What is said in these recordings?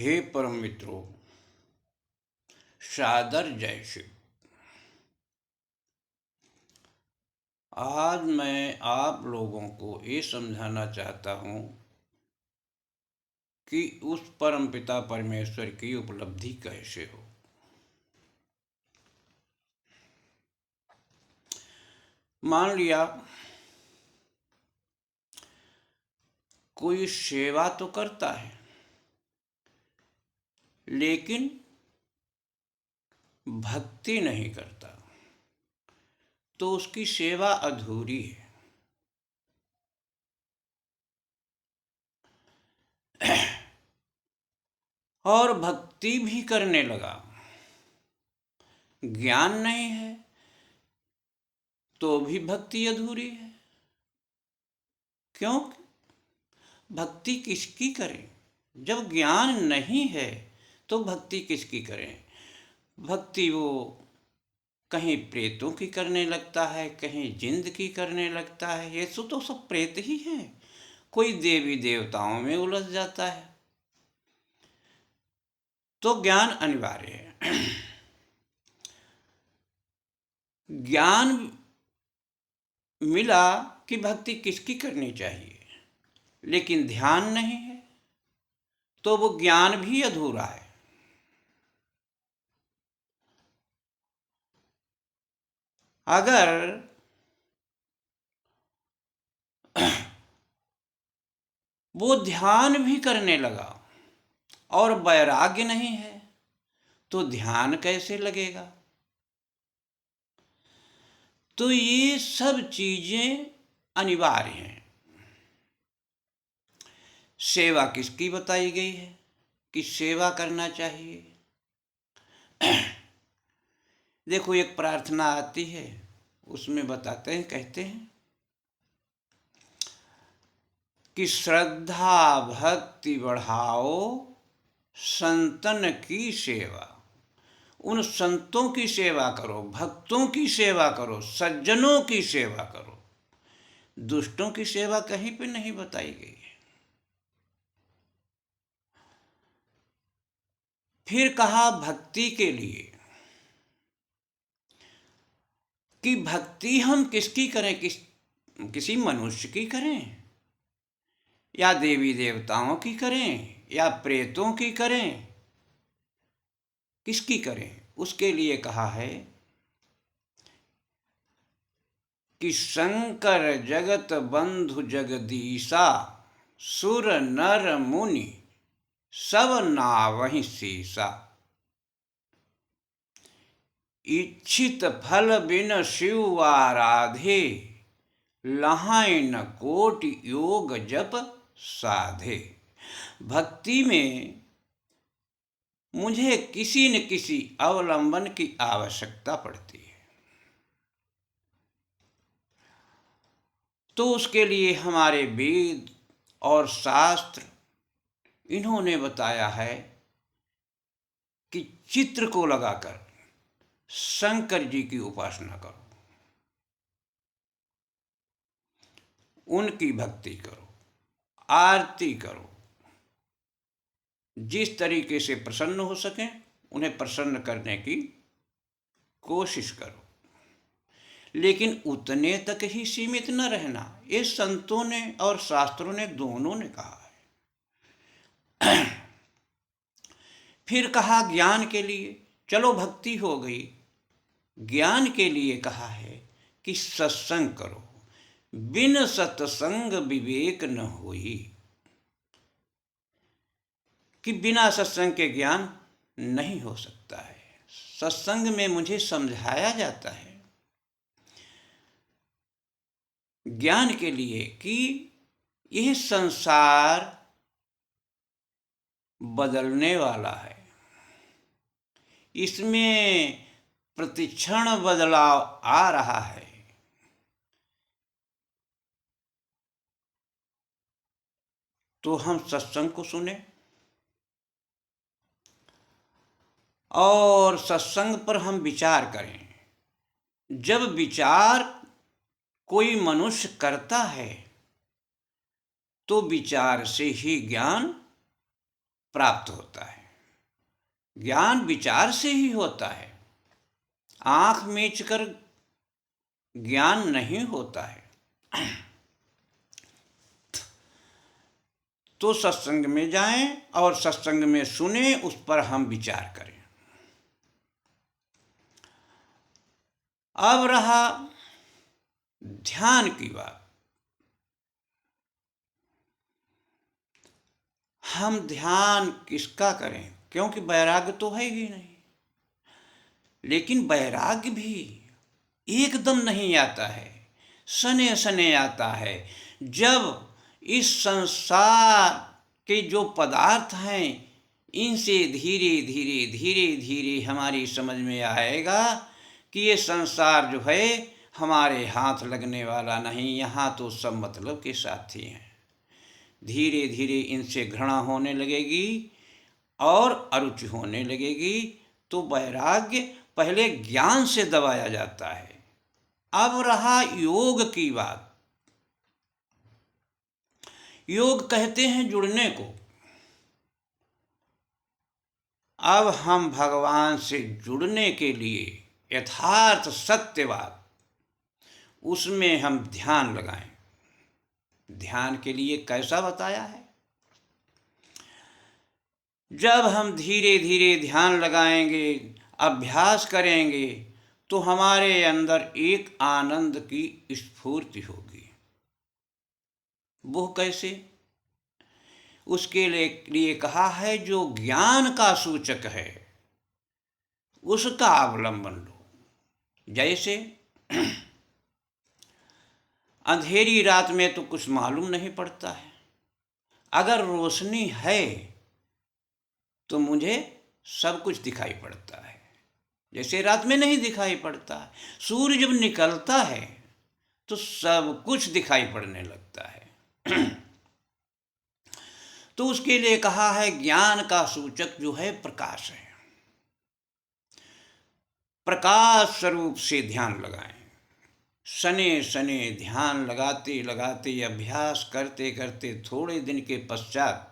हे परम मित्रों, सादर जय शिव। आज मैं आप लोगों को ये समझाना चाहता हूँ कि उस परमपिता परमेश्वर की उपलब्धि कैसे हो। मान लिया कोई सेवा तो करता है, लेकिन भक्ति नहीं करता, तो उसकी सेवा अधूरी है। और भक्ति भी करने लगा, ज्ञान नहीं है तो भी भक्ति अधूरी है। क्यों? भक्ति किसकी करें? जब ज्ञान नहीं है तो भक्ति किसकी करें? भक्ति वो कहीं प्रेतों की करने लगता है, कहीं जिंद की करने लगता है। ये तो सब प्रेत ही हैं। कोई देवी देवताओं में उलझ जाता है। तो ज्ञान अनिवार्य है। ज्ञान मिला कि भक्ति किसकी करनी चाहिए, लेकिन ध्यान नहीं है तो वो ज्ञान भी अधूरा है। अगर वो ध्यान भी करने लगा और वैराग्य नहीं है तो ध्यान कैसे लगेगा? तो ये सब चीजें अनिवार्य हैं। सेवा किसकी बताई गई है कि सेवा करना चाहिए? देखो, एक प्रार्थना आती है, उसमें बताते हैं, कहते हैं कि श्रद्धा भक्ति बढ़ाओ, संतन की सेवा। उन संतों की सेवा करो, भक्तों की सेवा करो, सज्जनों की सेवा करो। दुष्टों की सेवा कहीं पे नहीं बताई गई है। फिर कहा भक्ति के लिए कि भक्ति हम किसकी करें? किसी मनुष्य की करें, या देवी देवताओं की करें, या प्रेतों की करें? किसकी करें? उसके लिए कहा है कि शंकर जगत बंधु जगदीशा, सुर नर मुनि सब नावहि सीसा। इच्छित फल बिन शिव आराधे, लहाय न कोटि योग जप साधे। भक्ति में मुझे किसी न किसी अवलंबन की आवश्यकता पड़ती है। तो उसके लिए हमारे वेद और शास्त्र इन्होंने बताया है कि चित्र को लगाकर शंकर जी की उपासना करो, उनकी भक्ति करो, आरती करो। जिस तरीके से प्रसन्न हो सके उन्हें प्रसन्न करने की कोशिश करो, लेकिन उतने तक ही सीमित न रहना। ये संतों ने और शास्त्रों ने दोनों ने कहा है। फिर कहा ज्ञान के लिए, चलो भक्ति हो गई, ज्ञान के लिए कहा है कि सत्संग करो। बिन सत्संग विवेक न होई, कि बिना सत्संग के ज्ञान नहीं हो सकता है। सत्संग में मुझे समझाया जाता है ज्ञान के लिए कि यह संसार बदलने वाला है, इसमें प्रतिक्षण बदलाव आ रहा है। तो हम सत्संग को सुने और सत्संग पर हम विचार करें। जब विचार कोई मनुष्य करता है तो विचार से ही ज्ञान प्राप्त होता है। ज्ञान विचार से ही होता है। आंख मीचकर ज्ञान नहीं होता है। तो सत्संग में जाएं और सत्संग में सुने, उस पर हम विचार करें। अब रहा ध्यान की बात। हम ध्यान किसका करें, क्योंकि वैराग्य तो है ही नहीं। लेकिन वैराग्य भी एकदम नहीं आता है, सने सने आता है। जब इस संसार के जो पदार्थ हैं, इनसे धीरे धीरे धीरे धीरे हमारी समझ में आएगा कि ये संसार जो है हमारे हाथ लगने वाला नहीं, यहाँ तो सब मतलब के साथी हैं। धीरे धीरे इनसे घृणा होने लगेगी और अरुचि होने लगेगी। तो वैराग्य पहले ज्ञान से दबाया जाता है। अब रहा योग की बात। योग कहते हैं जुड़ने को। अब हम भगवान से जुड़ने के लिए यथार्थ सत्यवाद, उसमें हम ध्यान लगाएं। ध्यान के लिए कैसा बताया है? जब हम धीरे धीरे ध्यान लगाएंगे, अभ्यास करेंगे, तो हमारे अंदर एक आनंद की स्फूर्ति होगी। वो कैसे? उसके लिए कहा है जो ज्ञान का सूचक है उसका अवलंबन लो। जैसे अंधेरी रात में तो कुछ मालूम नहीं पड़ता है, अगर रोशनी है तो मुझे सब कुछ दिखाई पड़ता है, जैसे रात में नहीं दिखाई पड़ता। सूर्य जब निकलता है तो सब कुछ दिखाई पड़ने लगता है। तो उसके लिए कहा है ज्ञान का सूचक जो है प्रकाश है। प्रकाश स्वरूप से ध्यान लगाएं। सने सने ध्यान लगाते लगाते, अभ्यास करते करते, थोड़े दिन के पश्चात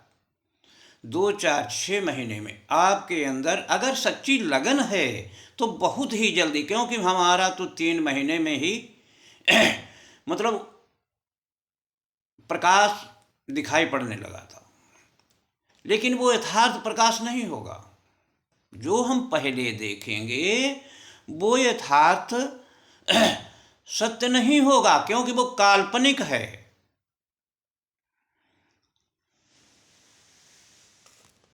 2, 4, 6 महीने में आपके अंदर अगर सच्ची लगन है तो बहुत ही जल्दी, क्योंकि हमारा तो 3 महीने में ही मतलब प्रकाश दिखाई पड़ने लगा था। लेकिन वो यथार्थ प्रकाश नहीं होगा। जो हम पहले देखेंगे वो यथार्थ सत्य नहीं होगा, क्योंकि वो काल्पनिक है।